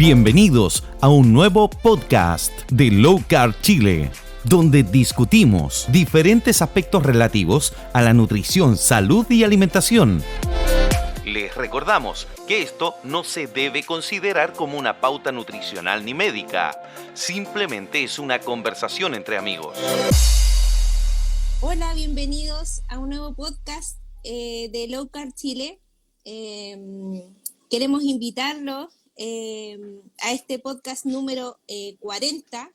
Bienvenidos a un nuevo podcast de Low Carb Chile, donde discutimos diferentes aspectos relativos a la nutrición, salud y alimentación. Les recordamos que esto no se debe considerar como una pauta nutricional ni médica, simplemente es una conversación entre amigos. Hola, bienvenidos a un nuevo podcast de Low Carb Chile. Queremos invitarlos a este podcast número 40.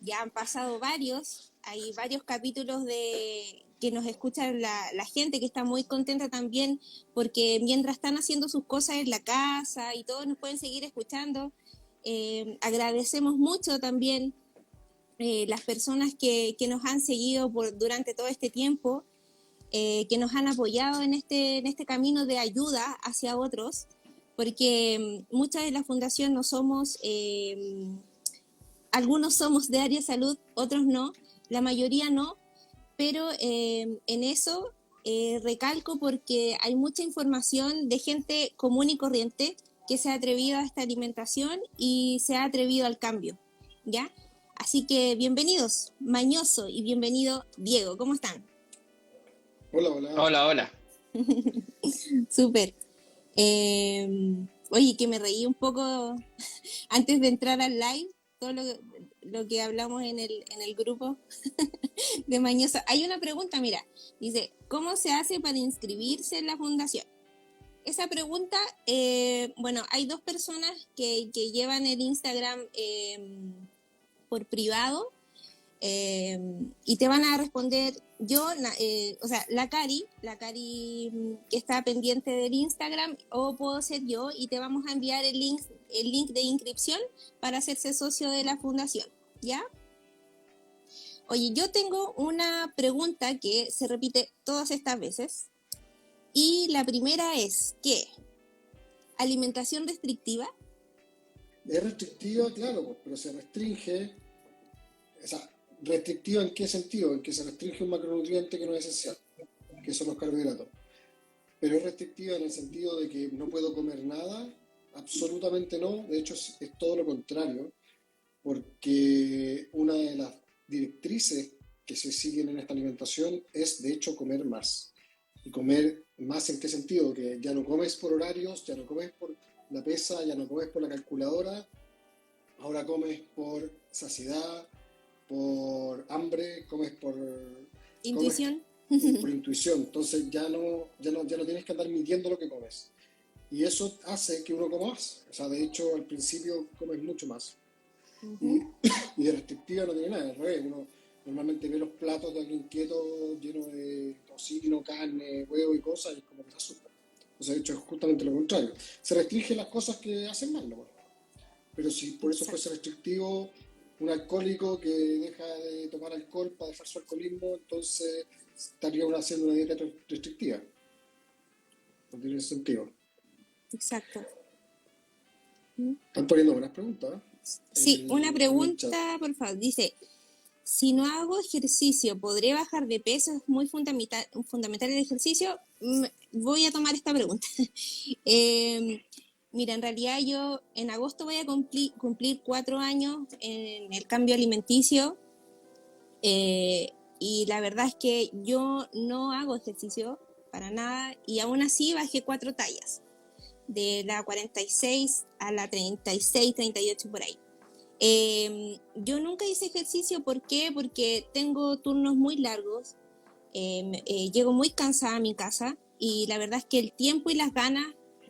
Ya han pasado varios, hay varios capítulos que nos escuchan la gente, que está muy contenta también, porque mientras están haciendo sus cosas en la casa y todos nos pueden seguir escuchando. Agradecemos mucho también las personas que nos han seguido durante todo este tiempo, que nos han apoyado en este camino de ayuda hacia otros, porque muchas de la fundación no somos, algunos somos de área de salud, otros no, la mayoría no, pero en eso recalco porque hay mucha información de gente común y corriente que se ha atrevido a esta alimentación y se ha atrevido al cambio, ¿ya? Así que bienvenidos, Mañoso, y bienvenido, Diego. ¿Cómo están? Hola. Hola. Súper. Oye, que me reí un poco antes de entrar al live, todo lo que hablamos en el grupo de Mañoso. Hay una pregunta, mira, dice, ¿cómo se hace para inscribirse en la fundación? Esa pregunta, bueno, hay dos personas que llevan el Instagram por privado, y te van a responder la Cari que está pendiente del Instagram, o puedo ser yo, y te vamos a enviar el link de inscripción para hacerse socio de la fundación, ¿ya? Oye, yo tengo una pregunta que se repite todas estas veces, y la primera es, ¿qué? ¿Alimentación restrictiva? Es restrictiva, claro, pero se restringe. O sea, ¿restrictiva en qué sentido? En que se restringe un macronutriente que no es esencial, que son los carbohidratos. Pero es restrictiva en el sentido de que no puedo comer nada, absolutamente no. De hecho, es todo lo contrario, porque una de las directrices que se siguen en esta alimentación es, de hecho, comer más. ¿Y comer más en qué sentido? Que ya no comes por horarios, ya no comes por la pesa, ya no comes por la calculadora, ahora comes por saciedad, por hambre, comes por ¿Intuición? por intuición. Entonces ya no tienes que andar midiendo lo que comes. Y eso hace que uno coma más. O sea, de hecho, al principio comes mucho más. Uh-huh. Y de restrictiva no tiene nada, al revés. Uno normalmente ve los platos de alguien quieto llenos de tocino, carne, huevo y cosas, y es como que se asusta. O sea, de hecho, es justamente lo contrario. Se restringen las cosas que hacen mal, ¿no? Pero si por eso fuese restrictivo, un alcohólico que deja de tomar alcohol para dejar su alcoholismo, entonces estaría haciendo una dieta restrictiva. No tiene sentido. Exacto. Están poniendo buenas preguntas, ¿eh? Sí, una pregunta, por favor. Dice, si no hago ejercicio, ¿podré bajar de peso? Es muy fundamental el ejercicio. Voy a tomar esta pregunta. Mira, en realidad yo en agosto voy a cumplir 4 años en el cambio alimenticio, y la verdad es que yo no hago ejercicio para nada, y aún así bajé 4 tallas, de la 46 a la 36, 38 por ahí. Yo nunca hice ejercicio, ¿por qué? Porque tengo turnos muy largos, llego muy cansada a mi casa, y la verdad es que el tiempo y las ganas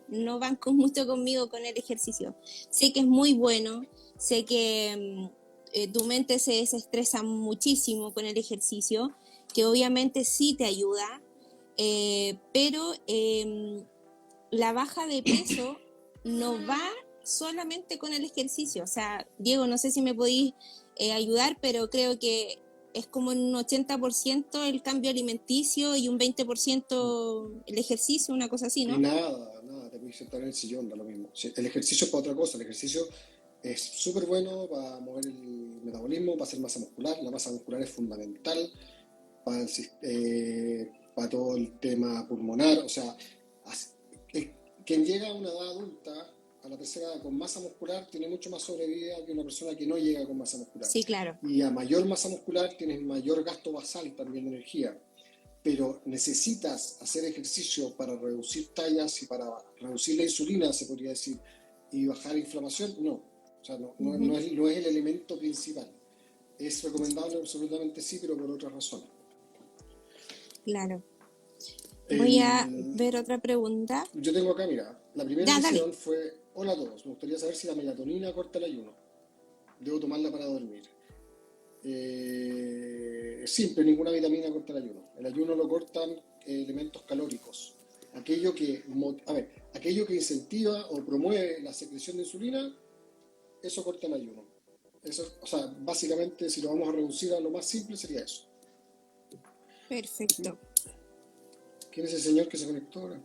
no van mucho conmigo con el ejercicio. Sé que es muy bueno, sé que tu mente se desestresa muchísimo con el ejercicio, que obviamente sí te ayuda, pero la baja de peso no va solamente con el ejercicio. O sea, Diego, no sé si me podéis ayudar, pero creo que es como un 80% el cambio alimenticio y un 20% el ejercicio, una cosa así, ¿no? Y nada, te puedes sentar en el sillón, da lo mismo. El ejercicio es para otra cosa, el ejercicio es súper bueno para mover el metabolismo, para hacer masa muscular. La masa muscular es fundamental para todo el tema pulmonar. O sea, quien llega a una edad adulta a la persona con masa muscular tiene mucho más sobrevida que una persona que no llega con masa muscular. Sí, claro. Y a mayor masa muscular tienes mayor gasto basal también de energía. Pero necesitas hacer ejercicio para reducir tallas y para reducir la insulina, se podría decir, y bajar inflamación, no. O sea, no es el elemento principal. Es recomendable absolutamente sí, pero por otras razones. Claro. Voy a ver otra pregunta. Yo tengo acá, mira, la primera edición fue: hola a todos, me gustaría saber si la melatonina corta el ayuno. ¿Debo tomarla para dormir? Es simple, ninguna vitamina corta el ayuno. El ayuno lo cortan elementos calóricos. Aquello que incentiva o promueve la secreción de insulina, eso corta el ayuno. Eso, o sea, básicamente, si lo vamos a reducir a lo más simple, sería eso. Perfecto. ¿Quién es el señor que se conectó ahora?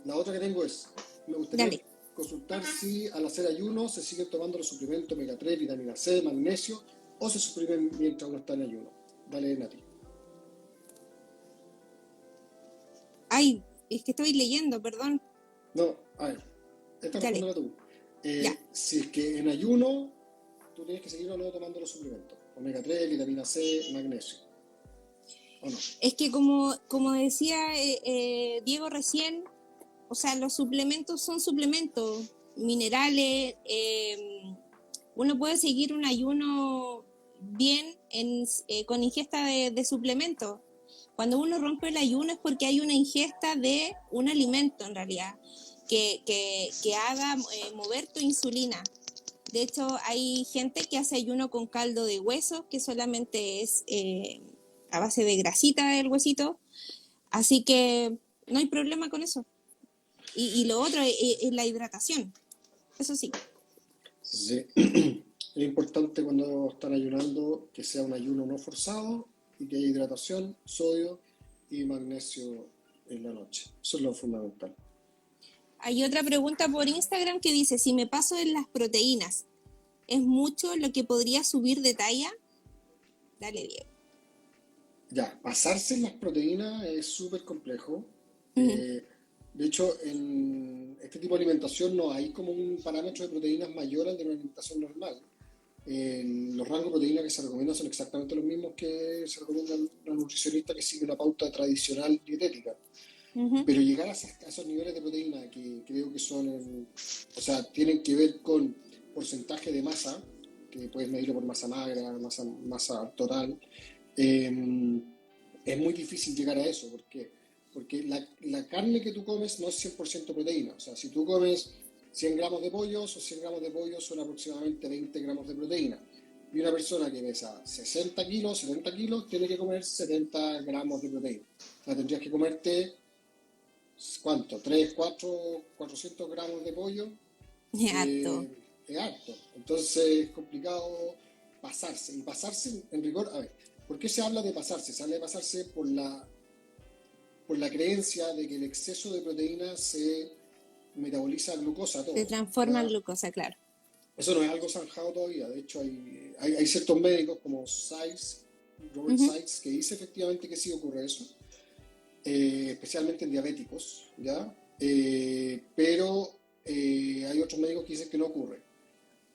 La otra que tengo es, me gustaría consultar si al hacer ayuno se siguen tomando los suplementos omega 3, vitamina C, magnesio, o se suprimen mientras uno está en ayuno. Dale, Nati. Ay, es que estoy leyendo, perdón. No, a ver, esta respóndela tú. Si es que en ayuno tú tienes que seguir o no tomando los suplementos, omega 3, vitamina C, magnesio. ¿O no? Es que como decía Diego recién, o sea, los suplementos son suplementos, minerales, uno puede seguir un ayuno bien con ingesta de suplementos. Cuando uno rompe el ayuno es porque hay una ingesta de un alimento en realidad, que haga mover tu insulina. De hecho, hay gente que hace ayuno con caldo de hueso, que solamente es a base de grasita del huesito, así que no hay problema con eso. Y lo otro es la hidratación, eso sí. Sí. Es importante cuando están ayunando que sea un ayuno no forzado y que haya hidratación, sodio y magnesio en la noche. Eso es lo fundamental. Hay otra pregunta por Instagram que dice, si me paso en las proteínas, ¿es mucho lo que podría subir de talla? Dale, Diego. Ya, pasarse en las proteínas es súper complejo. De hecho, en este tipo de alimentación no hay como un parámetro de proteínas mayor al de una alimentación normal. Los rangos de proteínas que se recomiendan son exactamente los mismos que se recomiendan a un nutricionista que sigue una pauta tradicional dietética. Pero llegar a esos niveles de proteína que creo que son, o sea, tienen que ver con porcentaje de masa, que puedes medirlo por masa magra, masa total, es muy difícil llegar a eso. ¿Por qué? Porque la carne que tú comes no es 100% proteína. O sea, si tú comes 100 gramos de pollo, esos 100 gramos de pollo son aproximadamente 20 gramos de proteína. Y una persona que pesa 60 kilos, 70 kilos, tiene que comer 70 gramos de proteína. O sea, tendrías que comerte, ¿cuánto? 3, 4, 400 gramos de pollo. Es harto. Es harto. Entonces es complicado pasarse. Y pasarse en rigor, a ver, ¿por qué se habla de pasarse? Se habla de pasarse por la creencia de que el exceso de proteína se metaboliza glucosa todo. Se transforma en glucosa, claro. Eso no es algo zanjado todavía. De hecho, hay ciertos médicos como Robert Sykes, que dice efectivamente que sí ocurre eso, especialmente en diabéticos, ¿ya? Pero hay otros médicos que dicen que no ocurre.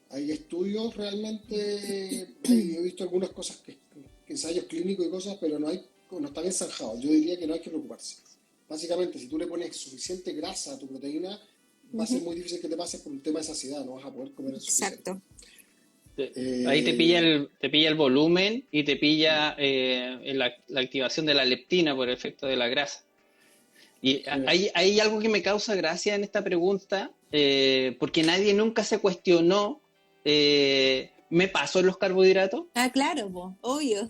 Hay estudios realmente, he visto algunas cosas, ensayos clínicos y cosas, pero no está bien zanjado. Yo diría que no hay que preocuparse. Básicamente, si tú le pones suficiente grasa a tu proteína, va a ser muy difícil que te pases por un tema de saciedad, no vas a poder comer suficiente. Exacto. Ahí te pilla el volumen y te pilla la activación de la leptina por efecto de la grasa. Y hay algo que me causa gracia en esta pregunta, porque nadie nunca se cuestionó, ¿me paso en los carbohidratos? Ah, claro, obvio.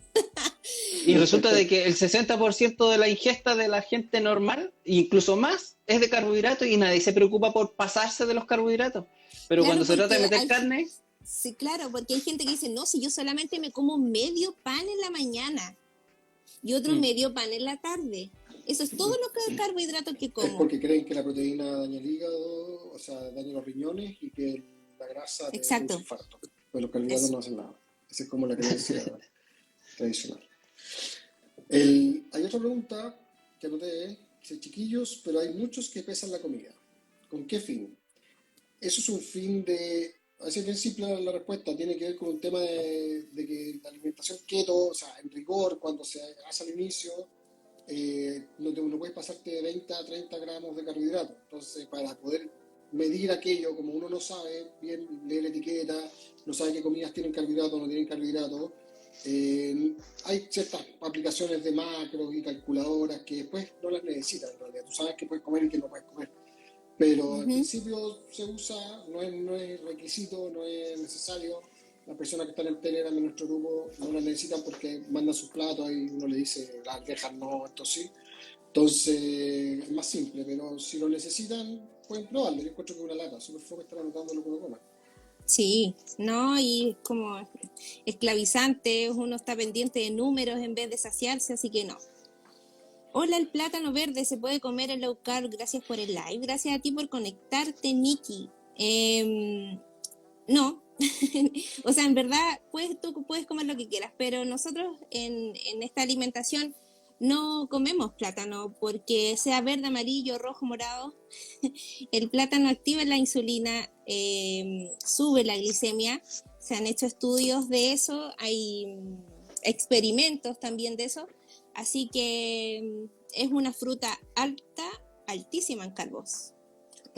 Y resulta de que el 60% de la ingesta de la gente normal, incluso más, es de carbohidratos y nadie se preocupa por pasarse de los carbohidratos. Pero Claro, cuando se trata de porque meter carne... Sí, claro, porque hay gente que dice, no, si yo solamente me como medio pan en la mañana y otro medio pan en la tarde. Eso es todo lo que carbohidratos que como. Es porque creen que la proteína daña el hígado, o sea, daña los riñones, y que la grasa te produce infarto. Pero los carbohidratos no hacen nada. Esa es como la creencia tradicional. Hay otra pregunta que anoté, chiquillos, pero hay muchos que pesan la comida. ¿Con qué fin? Eso es un fin de... Así es bien simple la respuesta, tiene que ver con un tema de que la alimentación keto, o sea, en rigor, cuando se hace al inicio, no puedes pasarte de 20 a 30 gramos de carbohidratos. Entonces, para poder medir aquello, como uno no sabe bien leer etiqueta, no sabe qué comidas tienen carbohidratos o no tienen carbohidratos, hay ciertas aplicaciones de macros y calculadoras que después no las necesitas en realidad. Tú sabes qué puedes comer y qué no puedes comer. Pero al principio se usa, no es requisito, no es necesario. Las personas que están en Telegram en nuestro grupo no las necesitan porque mandan sus platos y uno le dice las arvejas no, esto sí. Entonces es más simple, pero si lo necesitan pueden probarlo. Yo encuentro que es una lata, súper fome estar anotando lo que uno coma. Sí, ¿no? Y como esclavizante, uno está pendiente de números en vez de saciarse, así que no. Hola, el plátano verde se puede comer en low carb. Gracias por el live. Gracias a ti por conectarte, Nikki. No. O sea, en verdad, tú puedes comer lo que quieras, pero nosotros en esta alimentación no comemos plátano porque sea verde, amarillo, rojo, morado. El plátano activa la insulina, sube la glicemia. Se han hecho estudios de eso, hay experimentos también de eso. Así que es una fruta altísima en carbos.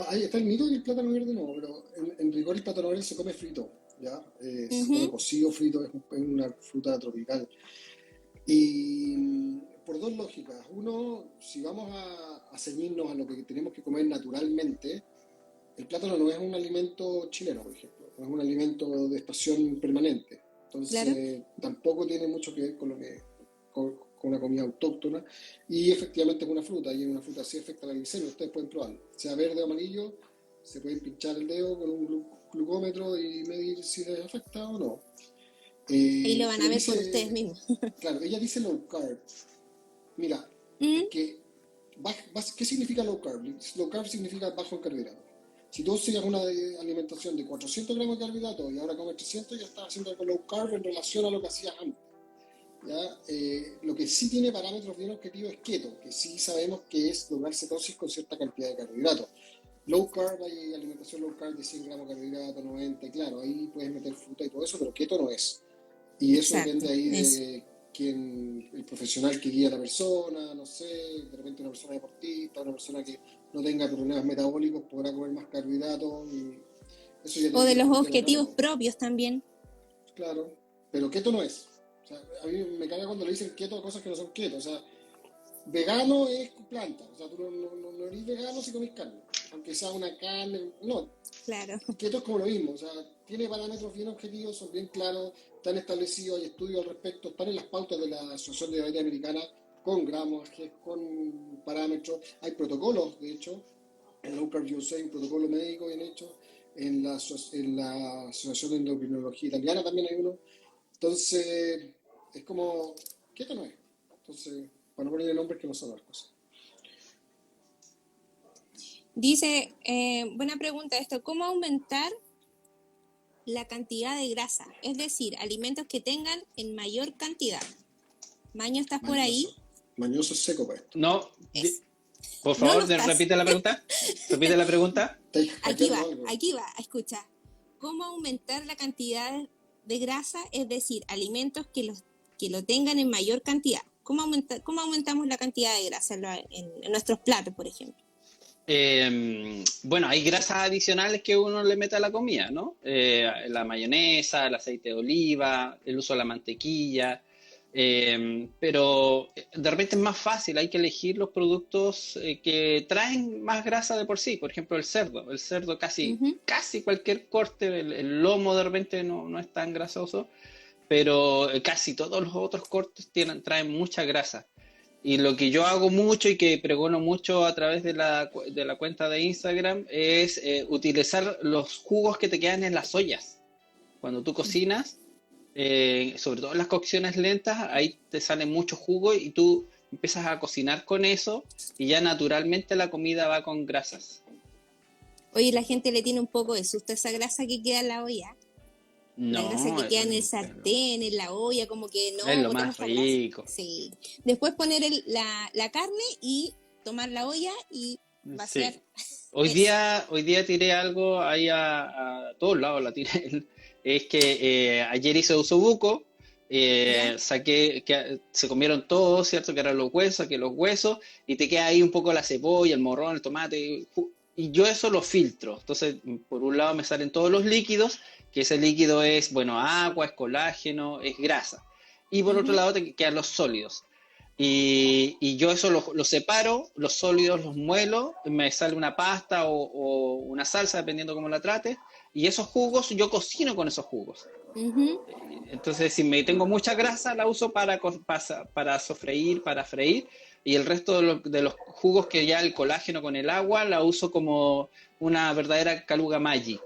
Ahí está el mito del plátano verde, no, pero en rigor el plátano verde se come frito, ¿ya? Se come cocido, frito, es una fruta tropical. Y por dos lógicas. Uno, si vamos a ceñirnos a lo que tenemos que comer naturalmente, el plátano no es un alimento chileno, por ejemplo, no es un alimento de estación permanente. Entonces, claro, tampoco tiene mucho que ver con con una comida autóctona, y efectivamente es una fruta, y una fruta sí afecta la glicemia, ustedes pueden probarlo, sea verde o amarillo, se pueden pinchar el dedo con un glucómetro y medir si les afecta o no. Y lo van a ver por ustedes mismos. Claro, ella dice low carb. Mira, ¿qué significa low carb? Low carb significa bajo en carbohidratos. Si tú sigas una alimentación de 400 gramos de carbohidratos y ahora comes 300, ya estás haciendo algo low carb en relación a lo que hacías antes. ¿Ya? Lo que sí tiene parámetros bien objetivos es keto, que sí sabemos que es lograr cetosis con cierta cantidad de carbohidratos. Low carb, hay alimentación low carb de 100 gramos de carbohidratos, 90, claro, ahí puedes meter fruta y todo eso, pero keto no es. Y eso depende ahí de quién, el profesional que guía a la persona, no sé, de repente una persona deportista, una persona que no tenga problemas metabólicos podrá comer más carbohidratos. Y eso ya o de los objetivos propios también. Claro, pero keto no es. O sea, a mí me caga cuando le dicen keto a cosas que no son keto. O sea, vegano es planta. O sea, tú no eres vegano si comes carne. Aunque sea una carne. No. Claro. Keto es como lo mismo. O sea, tiene parámetros bien objetivos, son bien claros, están establecidos, hay estudios al respecto, están en las pautas de la Asociación de Diabetes Americana con gramos, con parámetros. Hay protocolos, de hecho. En Low Carb USA hay un protocolo médico bien hecho. En la Asociación de Endocrinología Italiana también hay uno. Entonces, es como, keto no es. Entonces, para no ponerle nombres que no son las cosas. Dice, buena pregunta esto, ¿cómo aumentar la cantidad de grasa? Es decir, alimentos que tengan en mayor cantidad. Maño, ¿estás por ahí? Mañoso es seco para esto. No, por favor, no repite la pregunta. Repite la pregunta. Aquí va, escucha. ¿Cómo aumentar la cantidad de grasa? Es decir, alimentos que lo tengan en mayor cantidad. ¿Cómo aumentamos la cantidad de grasa en nuestros platos, por ejemplo? Bueno, hay grasas adicionales que uno le mete a la comida, ¿no? La mayonesa, el aceite de oliva, el uso de la mantequilla, pero de repente es más fácil, hay que elegir los productos que traen más grasa de por sí. Por ejemplo, el cerdo casi cualquier corte, el lomo de repente no es tan grasoso, pero casi todos los otros cortes traen mucha grasa. Y lo que yo hago mucho y que pregono mucho a través de la cuenta de Instagram es utilizar los jugos que te quedan en las ollas. Cuando tú cocinas, sobre todo en las cocciones lentas, ahí te sale mucho jugo y tú empiezas a cocinar con eso y ya naturalmente la comida va con grasas. Oye, la gente le tiene un poco de susto a esa grasa que queda en la olla. No, la grasa que queda en el sartén, en la olla, como que no. Es lo más rico. Sí. Después poner la carne y tomar la olla y vaciar. Sí. Hoy día tiré algo ahí a todos lados, la tiré. Es que ayer hice osobuco, ¿Ya? saqué, que se comieron todos, ¿cierto? Que eran los huesos, saqué los huesos, y te queda ahí un poco la cebolla, el morrón, el tomate, y yo eso lo filtro. Entonces, por un lado me salen todos los líquidos, que ese líquido es, bueno, agua, es colágeno, es grasa. Y por otro Ujú. lado te quedan los sólidos. Y yo eso lo separo, los sólidos los muelo, me sale una pasta o una salsa, dependiendo cómo la trate, y esos jugos yo cocino con esos jugos. Ujú. Entonces, si me tengo mucha grasa, la uso para sofreír, para freír, y el resto de los jugos que ya el colágeno con el agua, la uso como una verdadera caluga Maggi.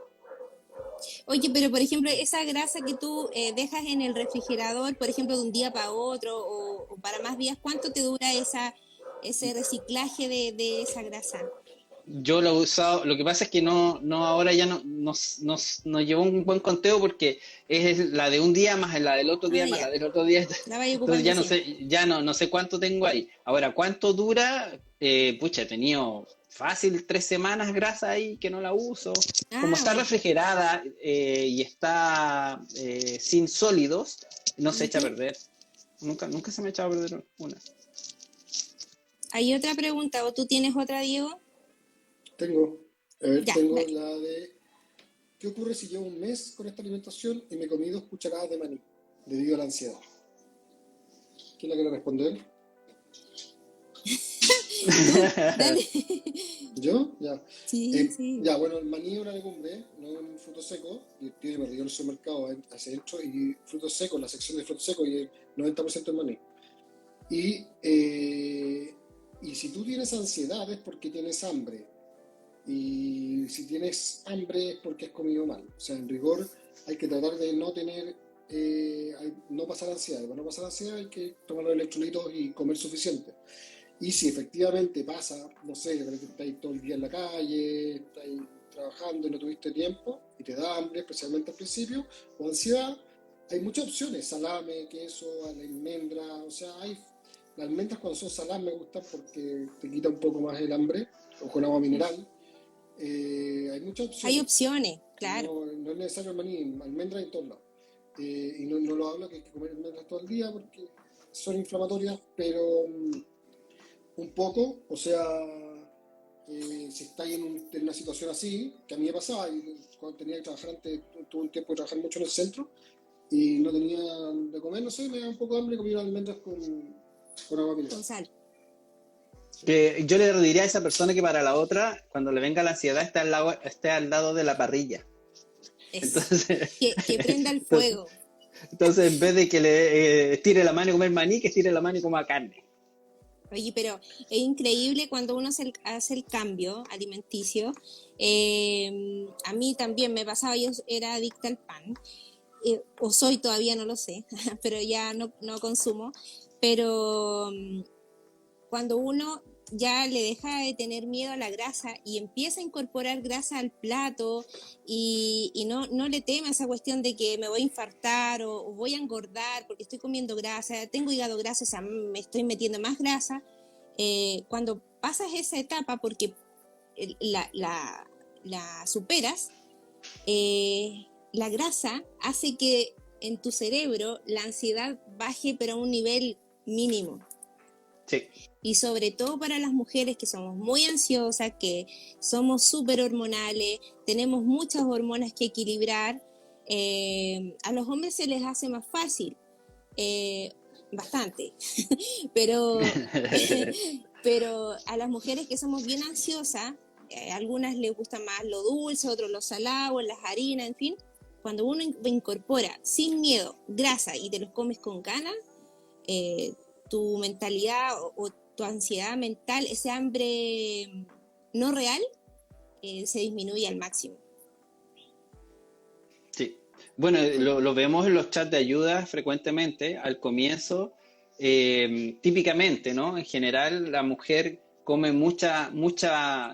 Oye, pero por ejemplo, esa grasa que tú dejas en el refrigerador, por ejemplo, de un día para otro o para más días, ¿cuánto te dura ese reciclaje de esa grasa? Yo lo he usado, lo que pasa es que no ahora ya no llevo un buen conteo porque es la de un día más la del otro Ah, día más ya, la del otro día, la vais entonces ocupando ya no siempre. sé, no sé cuánto tengo ahí. Ahora, ¿cuánto dura? Pucha, he tenido fácil 3 semanas grasa ahí que no la uso. Como Ah, está bueno. refrigerada y está sin sólidos, no se echa a Ujú. perder. Nunca se me ha echado a perder una. Hay otra pregunta, ¿o tú tienes otra, Diego? Tengo, a ver, Ya, tengo dale. la de, ¿qué ocurre si llevo un mes con esta alimentación y me comí 2 cucharadas de maní debido a la ansiedad? ¿Quién la quiere responder? Tú, dale. ¿Yo? Ya. Sí, sí. Ya, bueno, el maní es una legumbre, no es un fruto seco. Y tiene perdido en el supermercado hacia adentro y frutos secos, la sección de frutos secos y el 90% es maní. Y, y si tú tienes ansiedad es porque tienes hambre. Y si tienes hambre es porque has comido mal. O sea, en rigor hay que tratar de no tener, no pasar ansiedad. Para no pasar ansiedad hay que tomar los electrolitos y comer suficiente. Y si efectivamente pasa, no sé, de repente estáis todo el día en la calle, estáis trabajando y no tuviste tiempo y te da hambre, especialmente al principio, o ansiedad, hay muchas opciones, salame, queso, almendra, o sea, las almendras cuando son saladas me gustan porque te quita un poco más el hambre, o con agua mineral. Hay muchas Hay opciones, opciones, claro. no es necesario el maní, almendras en todos lados. Y no lo hablo que hay que comer almendras todo el día porque son inflamatorias, pero un poco, o sea, si estáis en una situación así, que a mí me pasaba, y cuando tenía que trabajar antes, tuve un tiempo de trabajar mucho en el centro, y no tenía de comer, no sé, me da un poco de hambre y comí unas almendras con agua mineral. Con sal. Que yo le diría a esa persona que para la otra, cuando le venga la ansiedad, esté al lado de la parrilla. Eso. Entonces, Que prenda el entonces, fuego. entonces, en vez de que le tire la mano y comer maní, que tire la mano y coma carne. Oye, pero es increíble cuando uno hace el cambio alimenticio. A mí también me pasaba, yo era adicta al pan, o soy todavía, no lo sé, pero ya no consumo. Pero cuando uno ya le deja de tener miedo a la grasa y empieza a incorporar grasa al plato y no le teme a esa cuestión de que me voy a infartar o voy a engordar porque estoy comiendo grasa, tengo hígado graso, o sea, me estoy metiendo más grasa. Cuando pasas esa etapa porque la superas, la grasa hace que en tu cerebro la ansiedad baje pero a un nivel mínimo. Sí. Y sobre todo para las mujeres que somos muy ansiosas, que somos súper hormonales, tenemos muchas hormonas que equilibrar, a los hombres se les hace más fácil, bastante, pero, pero a las mujeres que somos bien ansiosas, a algunas les gusta más lo dulce, otros lo salado, las harinas, en fin, cuando uno incorpora sin miedo grasa y te los comes con ganas, tu mentalidad o tu ansiedad mental, ese hambre no real, se disminuye al máximo. Sí. Bueno, lo vemos en los chats de ayuda frecuentemente al comienzo. Típicamente, ¿no? En general, la mujer come mucha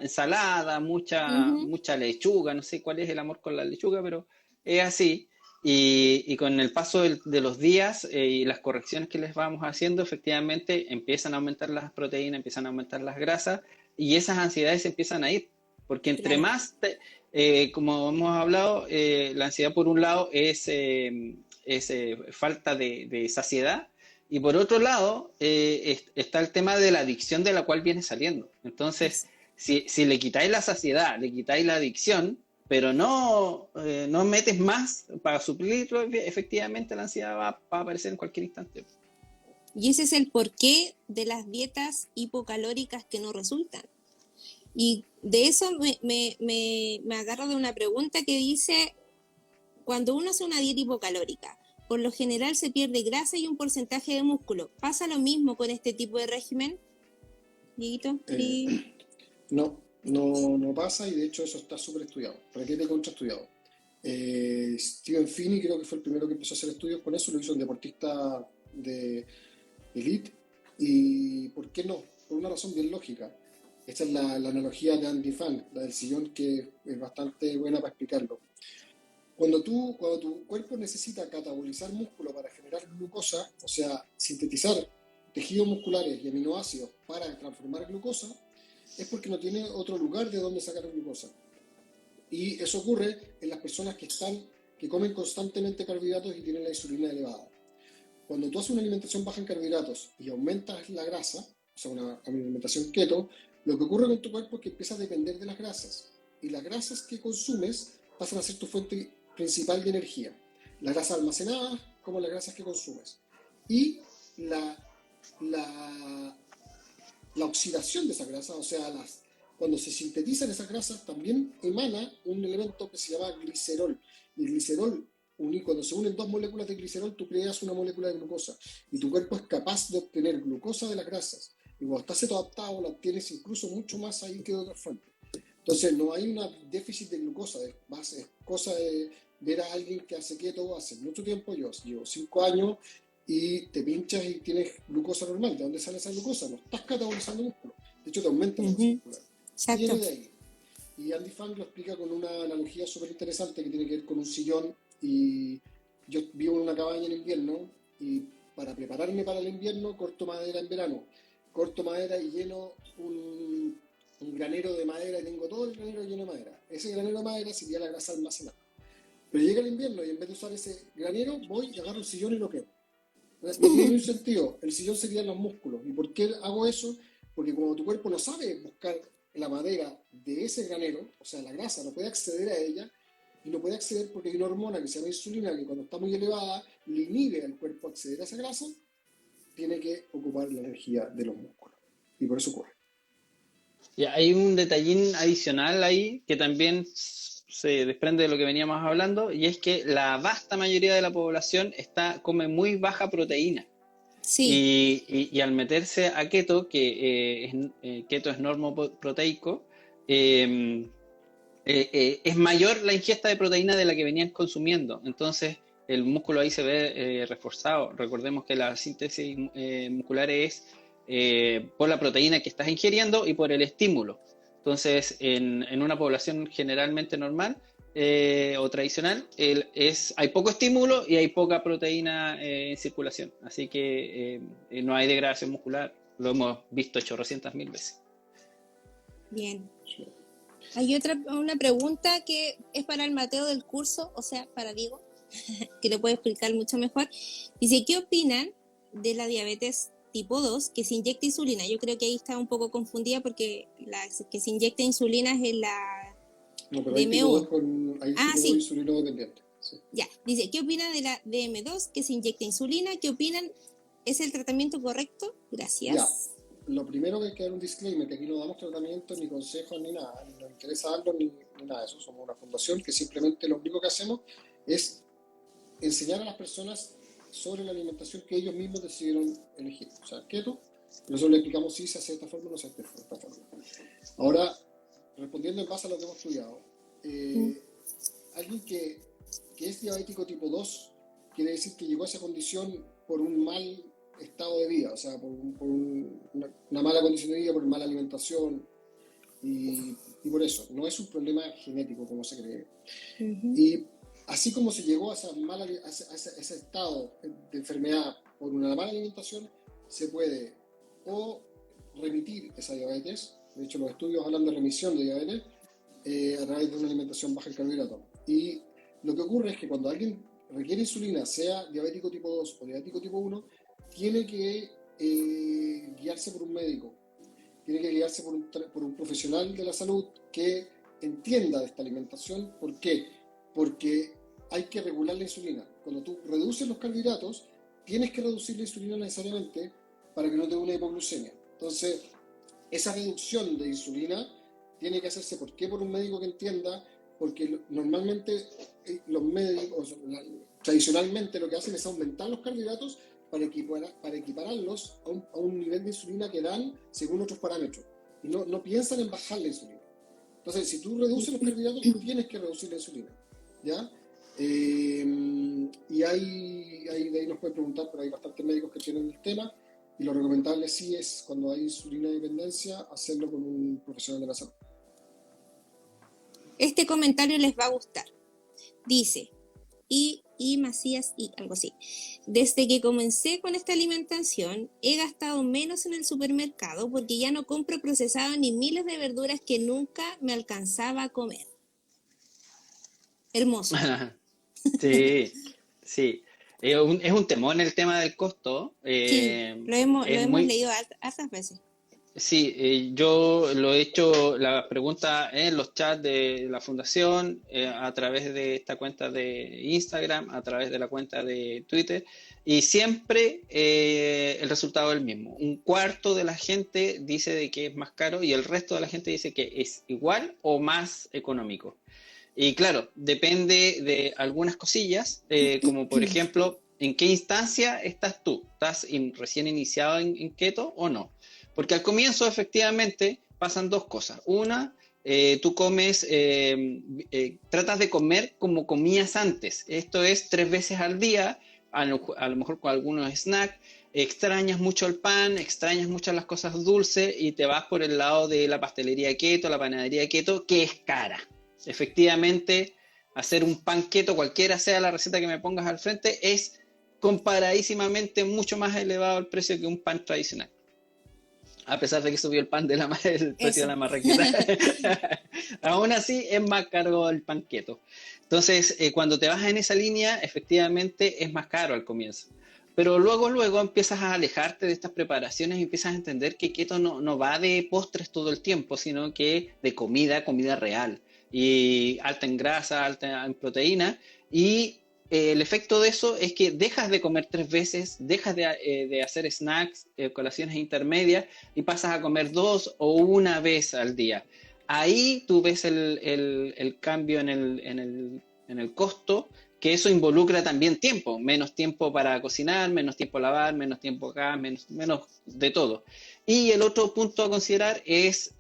ensalada, Uh -huh. mucha lechuga, no sé cuál es el amor con la lechuga, pero es así. y con el paso de los días y las correcciones que les vamos haciendo, efectivamente empiezan a aumentar las proteínas, empiezan a aumentar las grasas y esas ansiedades empiezan a ir. Porque entre Claro. más, como hemos hablado, la ansiedad por un lado es falta de saciedad y por otro lado está el tema de la adicción de la cual viene saliendo. Entonces, Exacto. si le quitáis la saciedad, le quitáis la adicción, pero no metes más para suplirlo, efectivamente la ansiedad va a aparecer en cualquier instante. Y ese es el porqué de las dietas hipocalóricas que no resultan. Y de eso me agarro de una pregunta que dice, cuando uno hace una dieta hipocalórica, por lo general se pierde grasa y un porcentaje de músculo. ¿Pasa lo mismo con este tipo de régimen, Dieguito? No pasa, y de hecho eso está súper estudiado, requiere contraestudiado. Steven Finney creo que fue el primero que empezó a hacer estudios con eso, lo hizo un deportista de elite. ¿Y por qué no? Por una razón bien lógica. Esta es la analogía de Andy Fang, la del sillón, que es bastante buena para explicarlo. Cuando tu cuerpo necesita catabolizar músculo para generar glucosa, o sea, sintetizar tejidos musculares y aminoácidos para transformar glucosa, es porque no tiene otro lugar de donde sacar glucosa. Y eso ocurre en las personas que comen constantemente carbohidratos y tienen la insulina elevada. Cuando tú haces una alimentación baja en carbohidratos y aumentas la grasa, o sea, una alimentación keto, lo que ocurre con tu cuerpo es que empieza a depender de las grasas. Y las grasas que consumes pasan a ser tu fuente principal de energía. Las grasas almacenadas como las grasas que consumes. Y la oxidación de esa grasa, o sea, cuando se sintetizan esas grasas, también emana un elemento que se llama glicerol. Y el glicerol, cuando se unen dos moléculas de glicerol, tú creas una molécula de glucosa. Y tu cuerpo es capaz de obtener glucosa de las grasas. Y cuando estás adaptado, la obtienes incluso mucho más ahí que de otra fuente. Entonces, no hay un déficit de glucosa. Es cosa de ver a alguien que hace keto hace mucho tiempo. Yo llevo 5 años y te pinchas y tienes glucosa normal. ¿De dónde sale esa glucosa? No estás catabolizando músculo. De hecho, te aumenta la masa muscular. Viene de ahí. Y Andy Fang lo explica con una analogía súper interesante que tiene que ver con un sillón. Y yo vivo en una cabaña en invierno y para prepararme para el invierno corto madera en verano. Corto madera y lleno un granero de madera y tengo todo el granero lleno de madera. Ese granero de madera sería la grasa almacenada. Pero llega el invierno y en vez de usar ese granero, voy y agarro el sillón y lo quemo. No tiene ningún sentido. El sillón serían los músculos. ¿Y por qué hago eso? Porque como tu cuerpo no sabe buscar la madera de ese granero, o sea, la grasa, no puede acceder a ella, y no puede acceder porque hay una hormona que se llama insulina que cuando está muy elevada le inhibe al cuerpo acceder a esa grasa, tiene que ocupar la energía de los músculos. Y por eso ocurre. Y hay un detallín adicional ahí que también se desprende de lo que veníamos hablando, y es que la vasta mayoría de la población come muy baja proteína. Sí. Y al meterse a keto, keto es normoproteico, es mayor la ingesta de proteína de la que venían consumiendo. Entonces, el músculo ahí se ve reforzado. Recordemos que la síntesis muscular es por la proteína que estás ingiriendo y por el estímulo. Entonces, en una población generalmente normal o tradicional, hay poco estímulo y hay poca proteína en circulación. Así que no hay degradación muscular. Lo hemos visto 800.000 veces. Bien. Hay una pregunta que es para el Mateo del curso, o sea, para Diego, que lo puede explicar mucho mejor. Dice, ¿qué opinan de la diabetes tipo 2 que se inyecta insulina? Yo creo que ahí está un poco confundida porque la que se inyecta insulina es la DMU. Sí. Insulino dependiente. Sí. Ya, dice, ¿qué opinan de la DM2 que se inyecta insulina? ¿Qué opinan? ¿Es el tratamiento correcto? Gracias. Ya. Lo primero que hay que dar un disclaimer, que aquí no damos tratamientos, ni consejos, ni nada, ni nos interesa darlo, ni nada de eso. Somos una fundación que simplemente lo único que hacemos es enseñar a las personas sobre la alimentación que ellos mismos decidieron elegir. O sea, keto, nosotros le explicamos si se hace de esta forma o no se hace de esta forma. Ahora, respondiendo en base a lo que hemos estudiado, alguien que es diabético tipo 2 quiere decir que llegó a esa condición por un mal estado de vida, o sea, por una mala condición de vida, por mala alimentación, y por eso, no es un problema genético como se cree. Y así como se llegó a, ese estado de enfermedad por una mala alimentación, se puede o remitir esa diabetes. De hecho, los estudios hablan de remisión de diabetes a través de una alimentación baja en carbohidratos. Y lo que ocurre es que cuando alguien requiere insulina, sea diabético tipo 2 o diabético tipo 1, tiene que guiarse por un médico, tiene que guiarse por un profesional de la salud que entienda de esta alimentación. ¿Por qué? Porque hay que regular la insulina. Cuando tú reduces los carbohidratos, tienes que reducir la insulina necesariamente para que no te dé una hipoglucemia. Entonces, esa reducción de insulina tiene que hacerse, ¿por qué? Por un médico que entienda, porque normalmente los médicos tradicionalmente lo que hacen es aumentar los carbohidratos para equipararlos a un nivel de insulina que dan según otros parámetros. Y no piensan en bajar la insulina. Entonces, si tú reduces los carbohidratos, tú tienes que reducir la insulina, ¿ya? Y de ahí nos pueden preguntar, pero hay bastantes médicos que tienen el tema, y lo recomendable sí es, cuando hay insulina dependencia, hacerlo con un profesional de la salud. Este comentario les va a gustar. Dice, y Macías y algo así. Desde que comencé con esta alimentación, he gastado menos en el supermercado porque ya no compro procesado ni miles de verduras que nunca me alcanzaba a comer. Hermoso. Sí, sí. Es un temón el tema del costo. Sí, lo hemos leído hartas veces. Sí, yo lo he hecho la pregunta en los chats de la fundación, a través de esta cuenta de Instagram, a través de la cuenta de Twitter, y siempre el resultado es el mismo. Un cuarto de la gente dice de que es más caro y el resto de la gente dice que es igual o más económico. Y claro, depende de algunas cosillas, como por ejemplo, ¿en qué instancia estás tú? ¿Estás recién iniciado en keto o no? Porque al comienzo, efectivamente, pasan dos cosas. Una, tú comes, tratas de comer como comías antes. Esto es 3 veces al día, a lo mejor con algunos snacks. Extrañas mucho el pan, extrañas mucho las cosas dulces y te vas por el lado de la pastelería keto, la panadería keto, que es cara. Efectivamente, hacer un pan keto, cualquiera sea la receta que me pongas al frente, es comparadísimamente mucho más elevado el precio que un pan tradicional. A pesar de que subió el pan el precio de la marraqueta. Aún así es más caro el pan keto. Entonces, cuando te vas en esa línea, efectivamente es más caro al comienzo. Pero luego empiezas a alejarte de estas preparaciones y empiezas a entender que keto no va de postres todo el tiempo, sino que de comida real. Y alta en grasa, alta en proteína. Y el efecto de eso es que dejas de comer 3 veces, dejas de hacer snacks, colaciones intermedias, y pasas a comer 2 o 1 vez al día. Ahí tú ves el cambio en el costo, que eso involucra también tiempo, menos tiempo para cocinar, menos tiempo a lavar, menos tiempo acá, menos de todo. Y el otro punto a considerar es,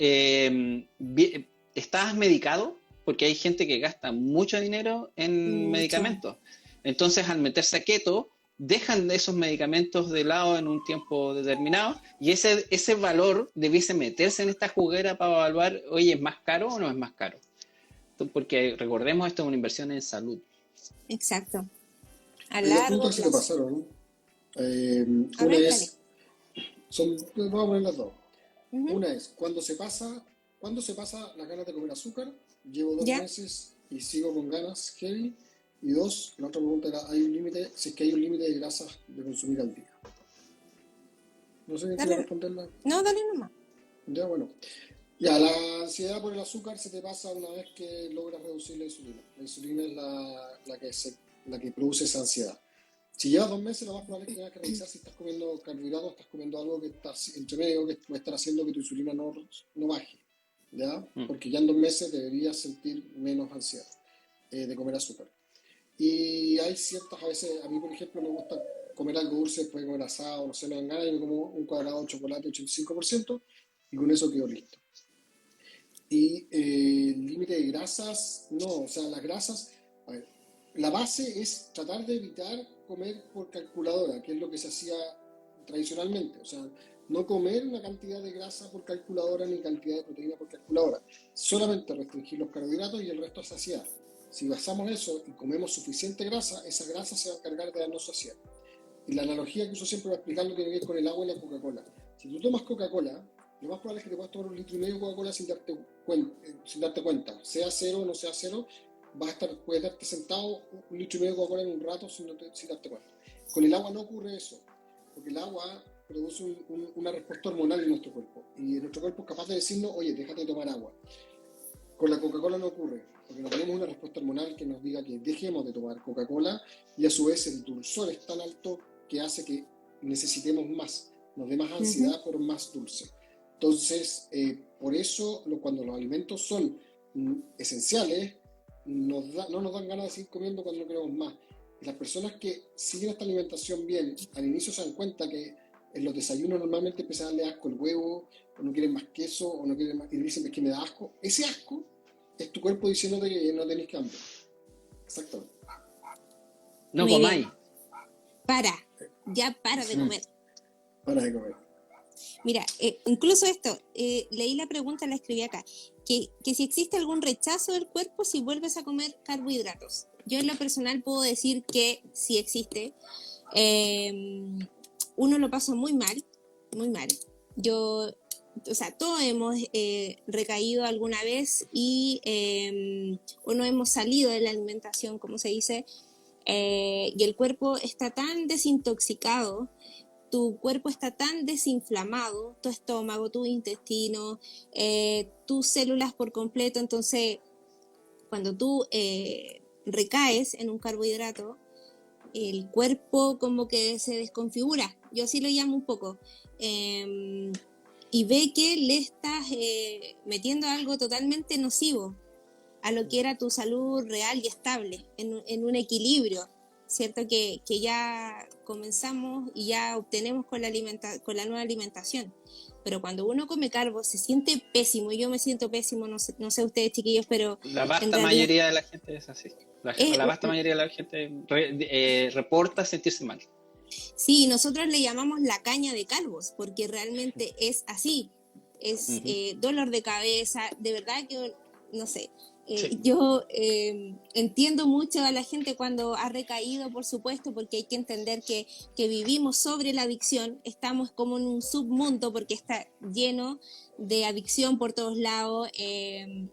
¿estás medicado? Porque hay gente que gasta mucho dinero en medicamentos. Entonces, al meterse a keto, dejan esos medicamentos de lado en un tiempo determinado y ese valor debiese meterse en esta juguera para evaluar, oye, ¿es más caro o no es más caro? Porque recordemos, esto es una inversión en salud. Exacto. Hay dos puntos que se te pasaron, ¿no? Una es, vamos a poner las dos. Una es, cuando se pasa las ganas de comer azúcar, llevo 2 meses y sigo con ganas heavy. Y 2, la otra pregunta era, si es que hay un límite de grasas de consumir al día. No sé si quiero responderla. No, dale nomás. Ya, bueno. Ya, la ansiedad por el azúcar se te pasa una vez que logras reducir la insulina. La insulina es la que produce esa ansiedad. Si llevas 2 meses, lo más probable es que tengas que revisar si estás comiendo carbohidratos, estás comiendo algo que estás entre medio, que puede estar haciendo que tu insulina no baje. ¿Ya? Porque ya en 2 meses deberías sentir menos ansiedad de comer azúcar. Y hay ciertas, a veces, a mí por ejemplo me gusta comer algo dulce después de comer asado, no sé, me dan ganas y me como un cuadrado de chocolate 85% y con eso quedo listo. Y el límite de grasas, no, o sea, las grasas, a ver, la base es tratar de evitar comer por calculadora, que es lo que se hacía tradicionalmente, o sea, no comer una cantidad de grasa por calculadora ni cantidad de proteína por calculadora, solamente restringir los carbohidratos y el resto es saciedad. Si basamos eso y comemos suficiente grasa, esa grasa se va a encargar de darnos saciedad. Y la analogía que uso siempre para explicarlo tiene que ver con el agua y la Coca-Cola. Si tú tomas Coca-Cola, lo más probable es que te puedas tomar 1,5 litros de Coca-Cola sin darte cuenta. Sea cero o no sea cero, puedes darte sentado 1,5 litros de Coca-Cola en un rato sin darte cuenta. Con el agua no ocurre eso, porque el agua produce una respuesta hormonal en nuestro cuerpo. Y nuestro cuerpo es capaz de decirnos, oye, déjate de tomar agua. Con la Coca-Cola no ocurre, porque no tenemos una respuesta hormonal que nos diga que dejemos de tomar Coca-Cola, y a su vez el dulzor es tan alto que hace que necesitemos más, nos dé más ansiedad por más dulce. Entonces, por eso cuando los alimentos son esenciales, no nos dan ganas de seguir comiendo cuando no queremos más. Y las personas que siguen esta alimentación bien, al inicio se dan cuenta que en los desayunos normalmente empiezan a darle asco el huevo, o no quieren más queso, o no quieren más, y dicen, es que me da asco. Ese asco es tu cuerpo diciéndote que no tenés hambre. Exactamente. No comáis. Para de comer. Para de comer. Mira, incluso esto, leí la pregunta, la escribí acá, que si existe algún rechazo del cuerpo si vuelves a comer carbohidratos. Yo en lo personal puedo decir que sí existe. Uno lo pasa muy mal, muy mal. Todos hemos recaído alguna vez y o no hemos salido de la alimentación, como se dice, y el cuerpo está tan desintoxicado, tu cuerpo está tan desinflamado, tu estómago, tu intestino, tus células por completo. Entonces, cuando tú recaes en un carbohidrato, el cuerpo como que se desconfigura, yo así lo llamo un poco, y ve que le estás metiendo algo totalmente nocivo a lo que era tu salud real y estable, en un equilibrio, ¿cierto? Que ya comenzamos y ya obtenemos con la nueva alimentación. Pero cuando uno come carbo se siente pésimo, yo me siento pésimo, no sé ustedes, chiquillos, pero La vasta mayoría de la gente es así. La vasta mayoría de la gente reporta sentirse mal. Sí, nosotros le llamamos la caña de carbos, porque realmente es así. Es dolor de cabeza, de verdad que, no sé. Sí. Yo entiendo mucho a la gente cuando ha recaído, por supuesto, porque hay que entender que vivimos sobre la adicción, estamos como en un submundo porque está lleno de adicción por todos lados, en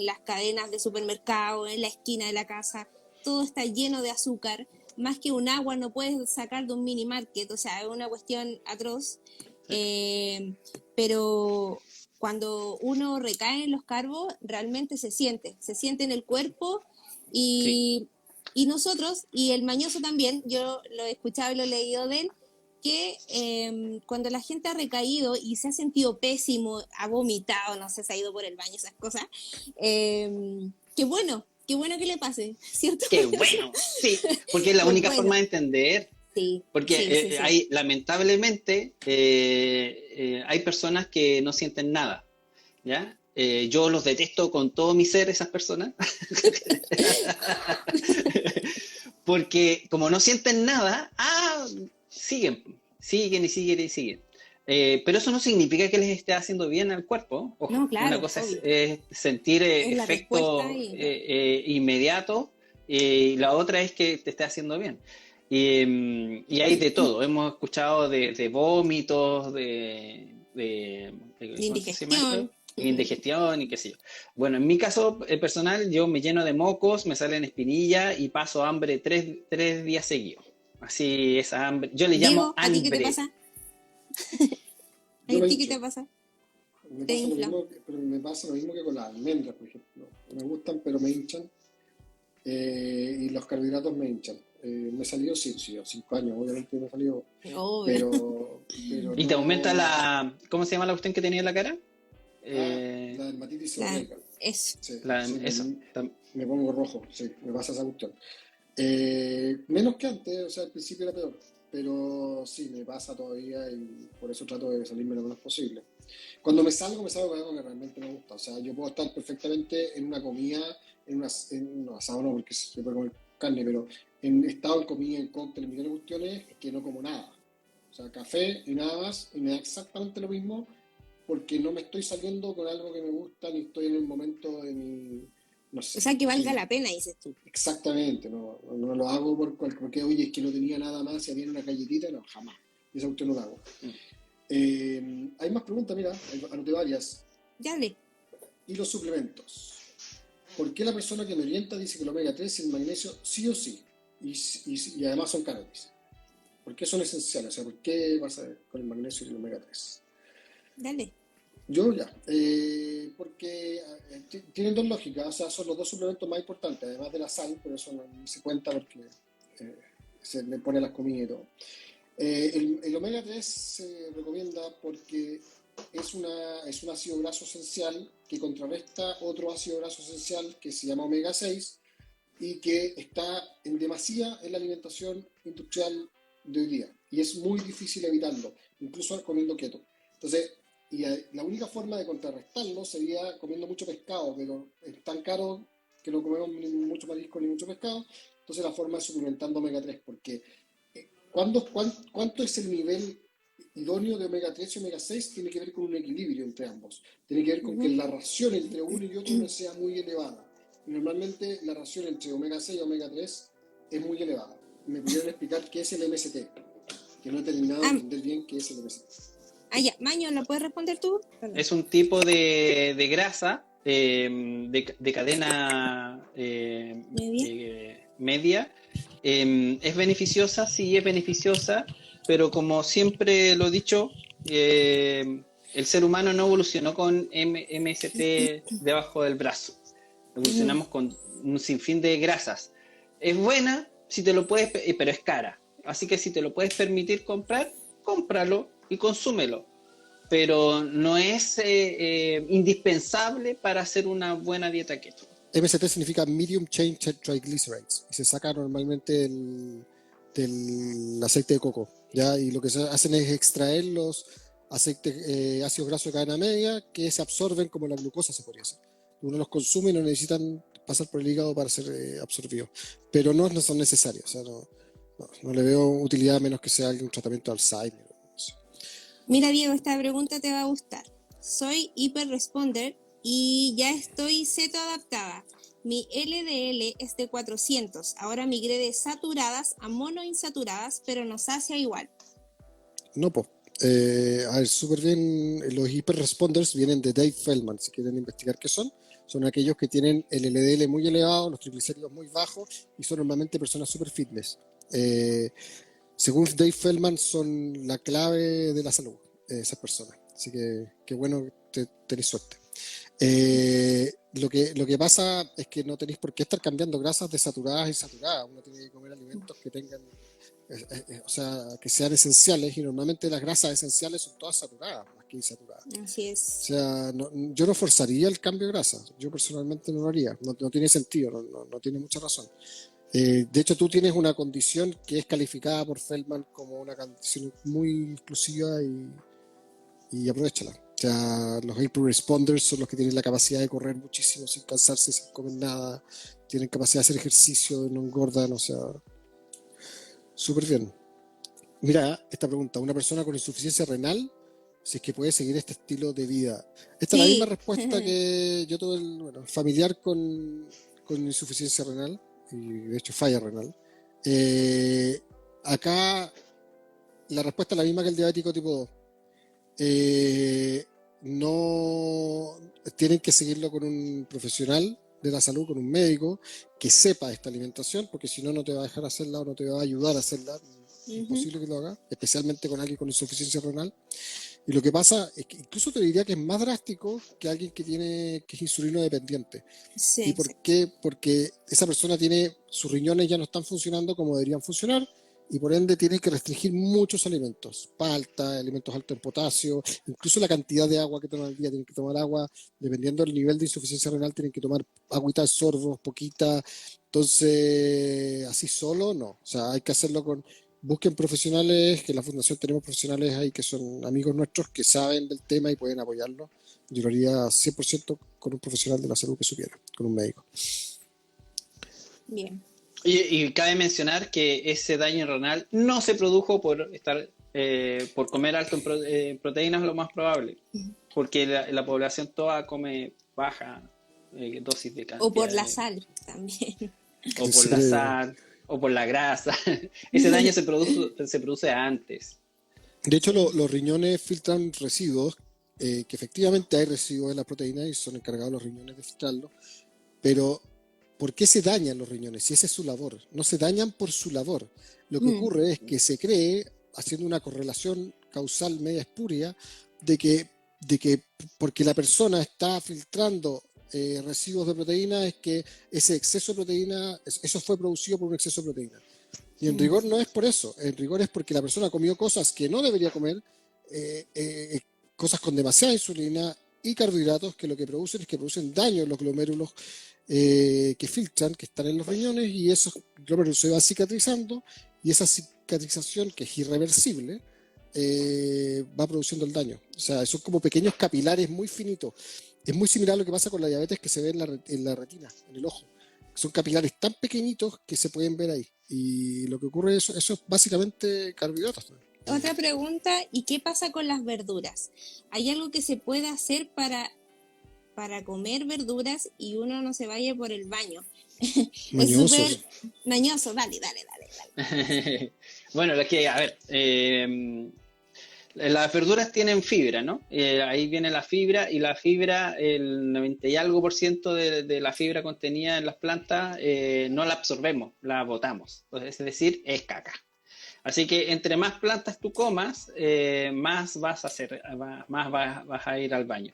las cadenas de supermercado, en la esquina de la casa, todo está lleno de azúcar, más que un agua no puedes sacar de un mini market, o sea, es una cuestión atroz, pero cuando uno recae en los carbos, realmente se siente en el cuerpo y nosotros, y el mañoso también, yo lo he escuchado y lo he leído de él, que cuando la gente ha recaído y se ha sentido pésimo, ha vomitado, no sé, se ha ido por el baño, esas cosas, qué bueno que le pase, ¿cierto? Qué bueno, sí, porque es la única forma de entender. Sí, porque hay, lamentablemente, hay personas que no sienten nada, ¿ya? Yo los detesto con todo mi ser, esas personas, porque como no sienten nada, siguen. Pero eso no significa que les esté haciendo bien al cuerpo. Ojo, no, claro, una cosa es sentir efecto inmediato, y la otra es que te esté haciendo bien. Y hay de todo. Hemos escuchado de vómitos, de indigestión y qué sé yo. Bueno, en mi caso personal, yo me lleno de mocos, me salen espinillas y paso hambre 3 días seguidos. Así esa hambre. Yo le llamo hambre. ¿A ti qué te pasa? ¿A ti qué te pasa? Me pasa lo mismo que con las almendras, por ejemplo. Me gustan, pero me hinchan. Y los carbohidratos me hinchan. Me salió, sí, 5 años, obviamente me salió. Pero ¿Y te aumenta la... ¿Cómo se llama la cuestión que tenía en la cara? La dermatitis seborreica. Eso. Sí, eso. Me pongo rojo, sí, me pasa esa cuestión. Menos que antes, o sea, al principio era peor. Pero sí, me pasa todavía y por eso trato de salirme lo menos posible. Cuando me salgo con algo que realmente me gusta. O sea, yo puedo estar perfectamente en una comida, en un asado no, porque se puede comer carne, pero he estado en comida, en cóctel, en millones de cuestiones que no como nada. O sea, café y nada más, y me da exactamente lo mismo porque no me estoy saliendo con algo que me gusta, ni estoy en el momento de no sé. O sea, que valga la pena, dices tú. Exactamente, no lo hago porque, oye, es que no tenía nada más, si había una galletita, no, jamás. Esa usted no lo hago. Hay más preguntas, mira, anoté varias. Dale. Y los suplementos. ¿Por qué la persona que me orienta dice que el omega 3 y el magnesio sí o sí? Y además son caros, dice. ¿Por qué son esenciales? O sea, ¿por qué pasa con el magnesio y el omega 3? Dale. Yo ya, porque tienen dos lógicas, o sea, son los dos suplementos más importantes, además de la sal, pero eso no se cuenta porque se le pone a las comidas y todo. El omega 3 se recomienda porque es un ácido graso esencial que contrarresta otro ácido graso esencial que se llama omega 6 y que está en demasía en la alimentación industrial de hoy día. Y es muy difícil evitarlo, incluso comiendo keto. Entonces, la única forma de contrarrestarlo sería comiendo mucho pescado, pero es tan caro que no comemos ni mucho marisco ni mucho pescado. Entonces la forma es suplementando omega 3, porque ¿cuánto es el nivel idóneo de omega 3 y omega 6? Tiene que ver con un equilibrio entre ambos. Tiene que ver con que la ración entre uno y otro no sea muy elevada. Y normalmente la ración entre omega 6 y omega 3 es muy elevada. ¿Me pudieron explicar qué es el MST? Que no he terminado de entender bien qué es el MST. Ya, Maño, ¿lo puedes responder tú? Perdón. Es un tipo de grasa de cadena media. Es beneficiosa, sí es beneficiosa, pero como siempre lo he dicho, el ser humano no evolucionó con MST debajo del brazo. Evolucionamos con un sinfín de grasas. Es buena, si te lo puedes, pero es cara. Así que si te lo puedes permitir comprar, cómpralo y consúmelo. Pero no es indispensable para hacer una buena dieta keto. MST significa Medium Chain Triglycerides y se saca normalmente del aceite de coco, ¿ya? Y lo que se hacen es extraer los ácidos grasos de cadena media que se absorben como la glucosa, se podría hacer. Uno los consume y no necesitan pasar por el hígado para ser absorbidos, pero no son necesarios, o sea, no le veo utilidad a menos que sea un tratamiento de Alzheimer. Mira, Diego, esta pregunta te va a gustar. Soy hiperresponder y ya estoy ceto adaptada. Mi LDL es de 400. Ahora migré de saturadas a monoinsaturadas, pero nos sacia igual. No, pues. A ver, súper bien. Los hiperresponders vienen de Dave Feldman. Si quieren investigar qué son aquellos que tienen el LDL muy elevado, los triglicéridos muy bajos y son normalmente personas súper fitness. Según Dave Feldman, son la clave de la salud, esas personas. Así que qué bueno que tenés suerte. Lo que pasa es que no tenéis por qué estar cambiando grasas de saturadas y saturadas. Uno tiene que comer alimentos que tengan, o sea, que sean esenciales, y normalmente las grasas esenciales son todas saturadas, más que insaturadas. Así es. O sea, yo no forzaría el cambio de grasa. Yo personalmente no lo haría. No tiene sentido, no tiene mucha razón. De hecho, tú tienes una condición que es calificada por Feldman como una condición muy exclusiva y aprovechala. O sea, los hyper-responders son los que tienen la capacidad de correr muchísimo sin cansarse, sin comer nada, tienen capacidad de hacer ejercicio, no engordan, o sea, súper bien. Mira, esta pregunta, ¿una persona con insuficiencia renal, si es que puede seguir este estilo de vida? Esta es la misma respuesta que yo tuve, familiar con insuficiencia renal, y de hecho falla renal. Acá la respuesta es la misma que el diabético tipo 2. No tienen que seguirlo con un profesional de la salud, con un médico que sepa esta alimentación, porque si no, no te va a dejar hacerla o no te va a ayudar a hacerla. Es imposible que lo haga, especialmente con alguien con insuficiencia renal. Y lo que pasa es que incluso te diría que es más drástico que alguien que es insulino dependiente. Sí, ¿Y por qué? Porque esa persona sus riñones ya no están funcionando como deberían funcionar, y por ende tiene que restringir muchos alimentos, palta, alimentos altos en potasio, incluso la cantidad de agua que toman al día. Tienen que tomar agua, dependiendo del nivel de insuficiencia renal, tienen que tomar agüita de sorbos, poquita. Entonces, así solo no. O sea, hay que hacerlo busquen profesionales, que en la fundación tenemos profesionales ahí que son amigos nuestros, que saben del tema y pueden apoyarlo. Yo lo haría 100% con un profesional de la salud que supiera, con un médico. Bien. Y cabe mencionar que ese daño renal no se produjo por comer alto en proteínas, lo más probable, porque la población toda come baja dosis de cantidad. O por la sal también. O por la sal, o por la grasa. Ese daño se produce antes. De hecho, los riñones filtran residuos, que efectivamente hay residuos de la proteína y son encargados los riñones de filtrarlo, pero ¿por qué se dañan los riñones? Si esa es su labor. No se dañan por su labor. Lo que ocurre es que se cree, haciendo una correlación causal media espuria, de que porque la persona está filtrando residuos de proteína, es que ese exceso de proteína, eso fue producido por un exceso de proteína. Y en rigor no es por eso, en rigor es porque la persona comió cosas que no debería comer, cosas con demasiada insulina y carbohidratos, que lo que producen es que producen daño en los glomérulos que filtran, que están en los riñones, y esos glomérulos se van cicatrizando, y esa cicatrización, que es irreversible, va produciendo el daño. O sea, son como pequeños capilares muy finitos. Es muy similar a lo que pasa con la diabetes, que se ve en la retina, en el ojo. Son capilares tan pequeñitos que se pueden ver ahí. Y lo que ocurre es eso, es básicamente carbohidratos. Otra pregunta, ¿y qué pasa con las verduras? ¿Hay algo que se puede hacer para comer verduras y uno no se vaya por el baño? Mañoso. Es súper mañoso. Dale. Bueno, es que, a ver, las verduras tienen fibra, ¿no? Ahí viene la fibra, y la fibra, el 90 y algo % de la fibra contenida en las plantas, no la absorbemos, la botamos. Entonces, es decir, es caca. Así que entre más plantas tú comas, más vas a ir al baño.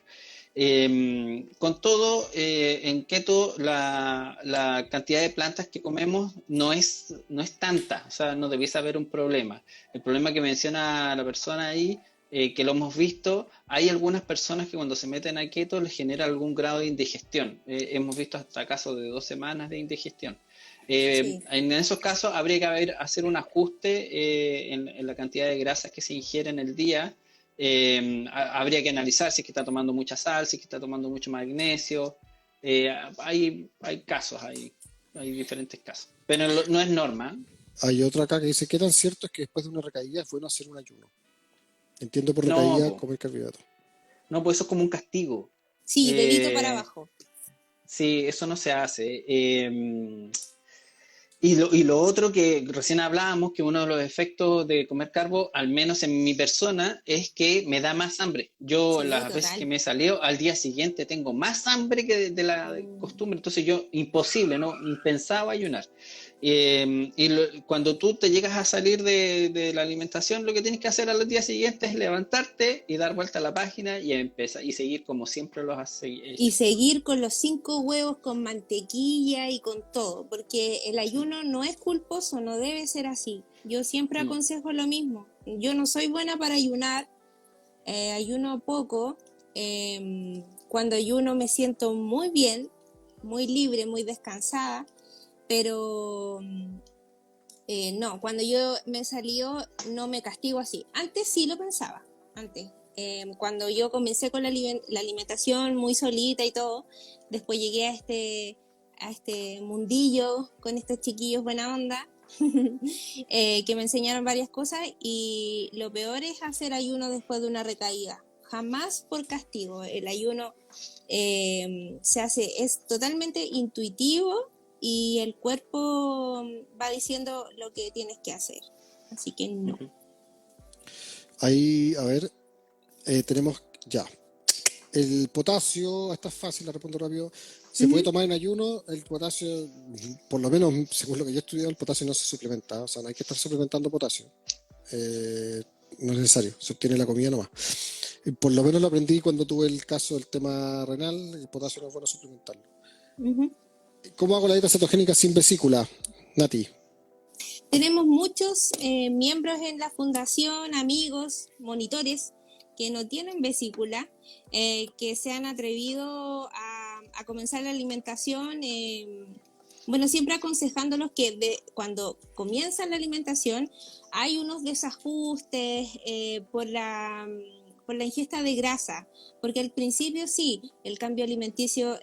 Con todo, en keto la cantidad de plantas que comemos no es tanta, o sea, no debiese haber un problema. El problema que menciona la persona ahí, que lo hemos visto, hay algunas personas que cuando se meten a keto les genera algún grado de indigestión. Hemos visto hasta casos de 2 semanas de indigestión. Sí. En esos casos habría que hacer un ajuste en la cantidad de grasas que se ingiere en el día. Habría que analizar si es que está tomando mucha sal, si es que está tomando mucho magnesio. Hay casos, hay diferentes casos, pero no es norma. Hay otra acá que dice, ¿qué tan cierto es que después de una recaída es bueno hacer un ayuno? Entiendo por recaída comer carbohidratos. No, pues eso es como un castigo. Sí, dedito para abajo. Sí, eso no se hace. Y lo otro que recién hablábamos, que uno de los efectos de comer carbo, al menos en mi persona, es que me da más hambre. Yo Sí, las total. veces que me salió, al día siguiente tengo más hambre que de la costumbre. Entonces imposible, ¿no? Impensado ayunar. Cuando tú te llegas a salir de la alimentación, lo que tienes que hacer a los días siguientes es levantarte y dar vuelta a la página y empezar y seguir como siempre lo has hecho. Y seguir con los 5 huevos con mantequilla y con todo, porque el ayuno no es culposo, no debe ser así. Yo siempre aconsejo lo mismo. Yo no soy buena para ayunar, ayuno poco. Cuando ayuno me siento muy bien, muy libre, muy descansada, pero no, cuando yo me salió no me castigo así. Antes sí lo pensaba, antes. Cuando yo comencé con la alimentación muy solita y todo, después llegué a este mundillo con estos chiquillos buena onda, que me enseñaron varias cosas, y lo peor es hacer ayuno después de una recaída. Jamás por castigo. El ayuno se hace, es totalmente intuitivo y el cuerpo va diciendo lo que tienes que hacer. Así que no. Ahí, a ver, tenemos ya. El potasio, esta es fácil, la respondo rápido. Se puede tomar en ayuno. El potasio, por lo menos según lo que yo he estudiado, el potasio no se suplementa. O sea, no hay que estar suplementando potasio. No es necesario, se obtiene la comida nomás. Por lo menos lo aprendí cuando tuve el caso del tema renal. El potasio no es bueno suplementarlo. ¿Cómo hago la dieta cetogénica sin vesícula, Nati? Tenemos muchos miembros en la fundación, amigos, monitores, que no tienen vesícula, que se han atrevido a comenzar la alimentación, bueno, siempre aconsejándolos que cuando comienzan la alimentación hay unos desajustes por la ingesta de grasa, porque al principio sí, el cambio alimenticio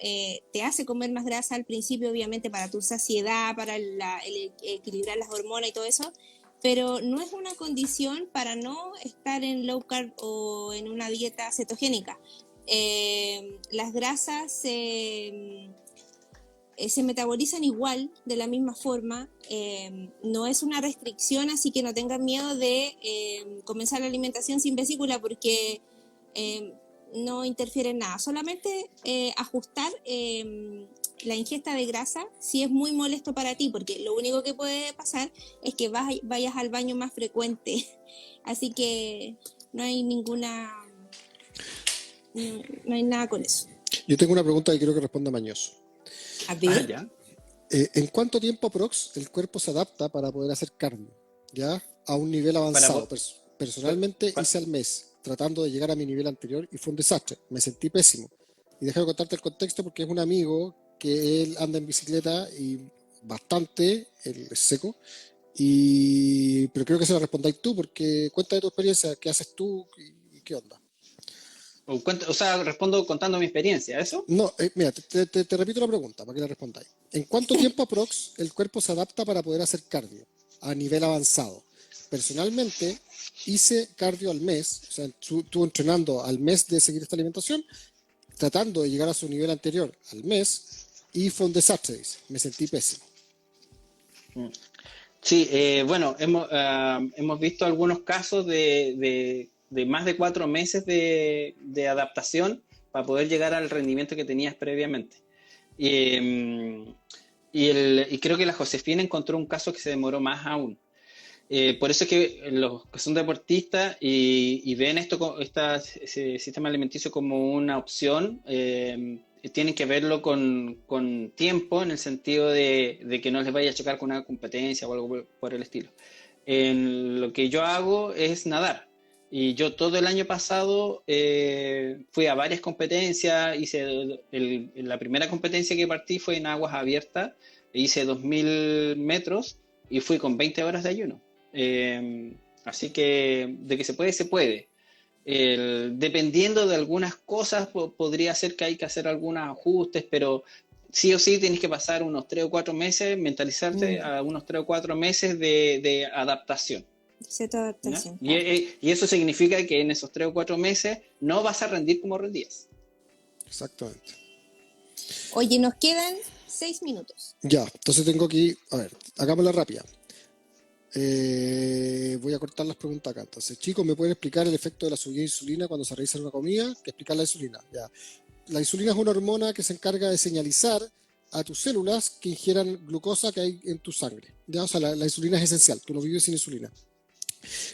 te hace comer más grasa al principio, obviamente para tu saciedad, para equilibrar las hormonas y todo eso, pero no es una condición para no estar en low carb o en una dieta cetogénica. las grasas se metabolizan igual, de la misma forma. No es una restricción, así que no tengan miedo de comenzar la alimentación sin vesícula, porque no interfiere en nada. Solamente ajustar la ingesta de grasa si es muy molesto para ti, porque lo único que puede pasar es que vayas al baño más frecuente. Así que no hay nada con eso. Yo tengo una pregunta que quiero que responda Mañoso. A ver. Ya. ¿En cuánto tiempo aprox el cuerpo se adapta para poder hacer cardio? ¿Ya? A un nivel avanzado. Personalmente hice al mes, tratando de llegar a mi nivel anterior, y fue un desastre. Me sentí pésimo. Y déjame contarte el contexto, porque es un amigo que él anda en bicicleta y bastante, él es seco, pero creo que se la respondáis tú, porque cuenta de tu experiencia, qué haces tú y qué onda. O sea, respondo contando mi experiencia, ¿eso? No, mira, te repito la pregunta para que la respondáis. ¿En cuánto tiempo aprox el cuerpo se adapta para poder hacer cardio a nivel avanzado? Personalmente hice cardio al mes, o sea, estuve entrenando al mes de seguir esta alimentación, tratando de llegar a su nivel anterior al mes, y fue un desastre, dice. Me sentí pésimo. Sí, bueno, hemos visto algunos casos de más de 4 meses de adaptación para poder llegar al rendimiento que tenías previamente. Y creo que la Josefina encontró un caso que se demoró más aún. Por eso es que los que son deportistas y ven ese sistema alimenticio como una opción, tienen que verlo con tiempo, en el sentido de que no les vaya a chocar con una competencia o algo por el estilo. Lo que yo hago es nadar. Y yo todo el año pasado fui a varias competencias. La primera competencia que partí fue en aguas abiertas. Hice 2000 metros y fui con 20 horas de ayuno. Así que de que se puede, se puede. Dependiendo de algunas cosas, podría ser que hay que hacer algunos ajustes, pero sí o sí tienes que pasar unos 3 o 4 meses, mentalizarte a unos 3 o 4 meses de adaptación. Cierta adaptación. Y eso significa que en esos 3 o 4 meses no vas a rendir como rendías. Exactamente. Oye, nos quedan 6 minutos. Ya, entonces tengo aquí, a ver, hagámosla rápida. Voy a cortar las preguntas acá. Entonces, chicos, ¿me pueden explicar el efecto de la subida de insulina cuando se realiza una comida? ¿Qué explicar la insulina? Ya. La insulina es una hormona que se encarga de señalizar a tus células que ingieran glucosa que hay en tu sangre. ¿Ya? O sea, la insulina es esencial. Tú no vives sin insulina.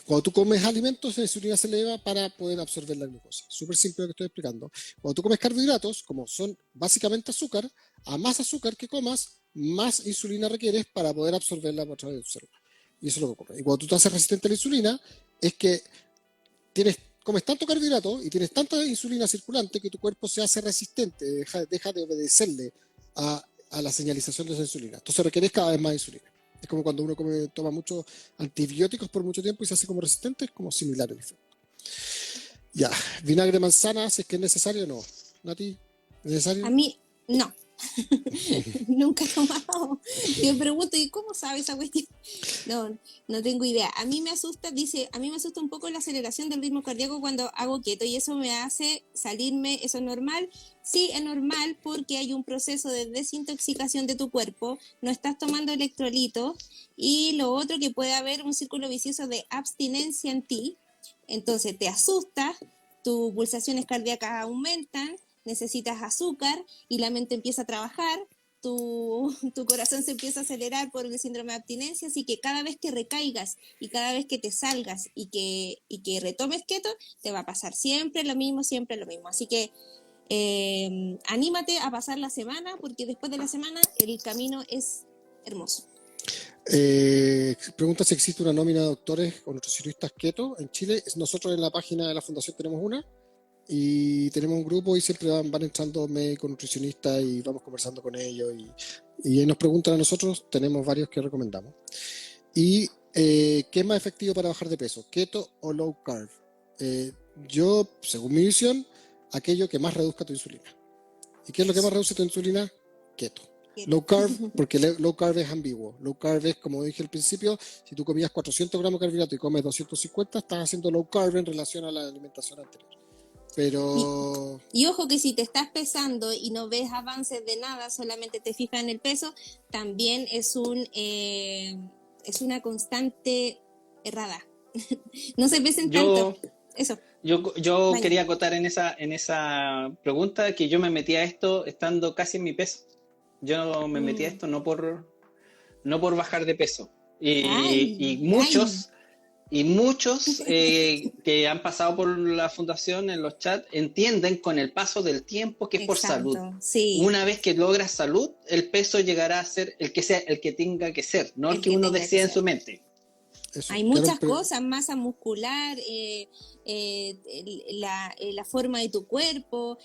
Cuando tú comes alimentos, la insulina se eleva para poder absorber la glucosa. Súper simple lo que estoy explicando. Cuando tú comes carbohidratos, como son básicamente azúcar, a más azúcar que comas, más insulina requieres para poder absorberla a través de tu célula. Y eso es lo que ocurre. Y cuando tú te haces resistente a la insulina, es que comes tanto carbohidrato y tienes tanta insulina circulante que tu cuerpo se hace resistente, deja de obedecerle a la señalización de esa insulina. Entonces requieres cada vez más insulina. Es como cuando uno toma muchos antibióticos por mucho tiempo y se hace como resistente, es como similar el efecto. Ya, vinagre de manzana, si es que es necesario o no. ¿Nati? ¿Necesario? A mí, no. Nunca he tomado. Yo me pregunto, ¿y cómo sabe esa cuestión? No tengo idea. A mí me asusta un poco la aceleración del ritmo cardíaco cuando hago keto, y eso me hace salirme. ¿Eso es normal? Sí, es normal, porque hay un proceso de desintoxicación de tu cuerpo, no estás tomando electrolitos, y lo otro, que puede haber un círculo vicioso de abstinencia en ti. Entonces te asustas, tus pulsaciones cardíacas aumentan, necesitas azúcar y la mente empieza a trabajar, tu corazón se empieza a acelerar por el síndrome de abstinencia, así que cada vez que recaigas y cada vez que te salgas y que retomes keto, te va a pasar siempre lo mismo. Así que anímate a pasar la semana, porque después de la semana el camino es hermoso. Pregunta si existe una nómina de doctores o nutricionistas keto en Chile. Nosotros en la página de la fundación tenemos una. Y tenemos un grupo y siempre van entrando médicos, nutricionistas, y vamos conversando con ellos y nos preguntan a nosotros. Tenemos varios que recomendamos. ¿Y qué es más efectivo para bajar de peso? ¿Keto o low carb? Yo, según mi visión, aquello que más reduzca tu insulina. ¿Y qué es lo que más reduce tu insulina? Keto. Low carb, porque low carb es ambiguo. Low carb es, como dije al principio, si tú comías 400 gramos de carbohidrato y comes 250, estás haciendo low carb en relación a la alimentación anterior. Pero... Y ojo que si te estás pesando y no ves avances de nada, solamente te fijas en el peso, también es una constante errada. No se pesen tanto. Eso. Yo Vaya. quería acotar en esa pregunta que yo me metí a esto estando casi en mi peso. Yo me metí a esto no por bajar de peso. Y muchos que han pasado por la fundación en los chats entienden con el paso del tiempo que es por salud. Sí. Una vez que logras salud, el peso llegará a ser el que sea, el que tenga que ser, no el que uno desea en su mente. Eso, hay muchas cosas, masa muscular, la forma de tu cuerpo,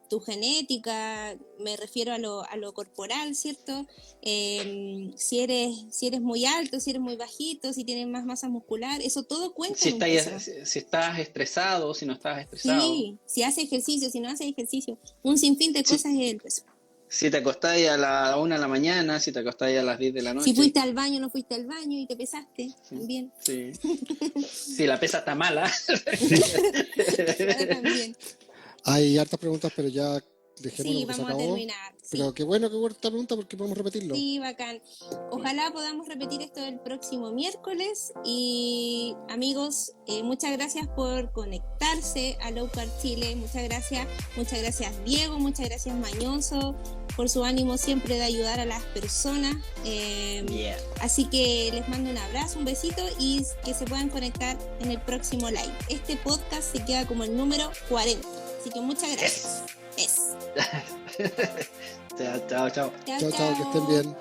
tu genética, me refiero a lo corporal, ¿cierto? Si eres muy alto, si eres muy bajito, si tienes más masa muscular, eso todo cuenta. Si estás estresado, si no estás estresado. Sí, si haces ejercicio, si no haces ejercicio, un sinfín de cosas es el peso. Si te acostás a la 1 de la mañana, si te acostás a las 10 de la noche. Si fuiste al baño, no fuiste al baño y te pesaste, también. Sí. Si la pesa está mala. También. Hay hartas preguntas, pero ya dejémoslo, sí, que se vamos acabó. A terminar. Pero sí. qué bueno que hubo esta pregunta porque podemos repetirlo. Sí, bacán. Ojalá podamos repetir esto el próximo miércoles. Y amigos, muchas gracias por conectarse a Low Carb Chile. Muchas gracias Diego, muchas gracias Mañoso por su ánimo siempre de ayudar a las personas. Así que les mando un abrazo, un besito y que se puedan conectar en el próximo live. Este podcast se queda como el número 40. Así que muchas gracias. Chao. Chao, que estén bien.